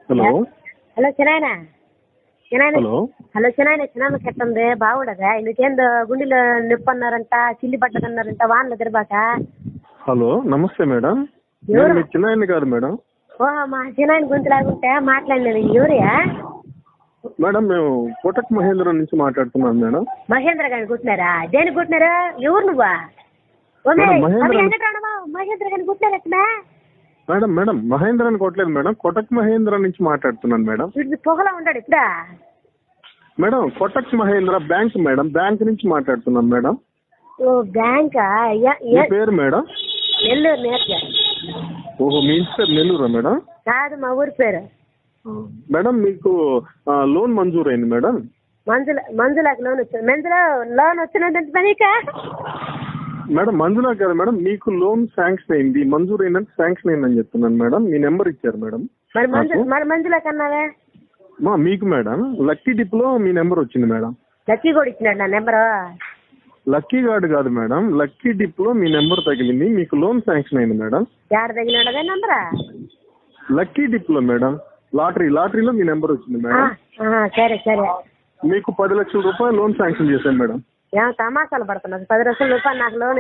Hello hello చిన్నాయన hello hello చిన్నాయన చెప్తుంది బాగుండదా నీకేందో గుండెలో నొప్పి అన్నారంట చిల్లి పట్టదన్నారంట వానలు తిరబాక. హలో నమస్తే మేడం. ఎవరు? మీ చిన్నాయన్ని కాదు మేడం. ఓ మా చిన్నాయన గొంతు లాగుంటే మాట్లాడలేదు. ఎవరియా? మేడం మేము కోటక్ మహేంద్ర నుంచి మాట్లాడుతున్నాం మేడం. మహేంద్ర గారిని కుట్టినారా? దేనికి కుట్టినారు? ఎవరు నువ్వా? మేడం, మహేంద్ర మహేంద్ర గారిని కుట్టినారట్నా? మేడం మేడం మహేంద్ర అని కొట్టలేదు మేడం, కోటక్ మహేంద్ర నుంచి మాట్లాడుతున్నాను మేడం. వీడు పొగలా ఉంటాడు ఇప్పుడా? Madam Kotak Mahindra bank madam, bank నుంచి మాట్లాడుతున్నాం మేడం. ఓ బ్యాంకా? మీ పేరు మేడం? నెల్లూరు నేర్చా. ఓహో మీ ఇంటి పేరు నెల్లూరా మేడం? కాదు మా ఊరి పేరు. మేడం మీకు లోన్ మంజూరైంది మేడం. మంజులాకి లోన్ వచ్చింది. లోన్ వచ్చినదంటే పనికా? మేడం మంజులా కదా మేడం, మీకు లోన్ శాంక్షన్ అయింది, మంజూరు అయిందంటే శాంక్షన్ అయిందని చెప్తున్నాను మేడం. మీ నెంబర్ ఇచ్చారు మేడం. మరి మంజులా కన్నావే మీకు మేడం లక్కీ డిప్ లో మీ నెంబర్ వచ్చింది మేడం. లక్కీ కూడా ఇచ్చినాడు నా నెంబరు. లక్కీ కార్డు కాదు మేడం, లక్కీ డిప్ లో మీ నెంబర్ తగిలింది, మీకు లోన్ శాంక్షన్ అయింది మేడం. యాడ తగిలినాడు నెంబరా? లక్కీ డిప్ లో మేడం, లాటరీలో మీ నెంబర్ వచ్చింది మేడం. సరే సరే. మీకు 10 లక్షల రూపాయలు లోన్ శాంక్షన్ చేశాను మేడం. ఏమో తమాషాలు పడుతున్నారు. 10 లక్షల రూపాయలు నాకు లోన్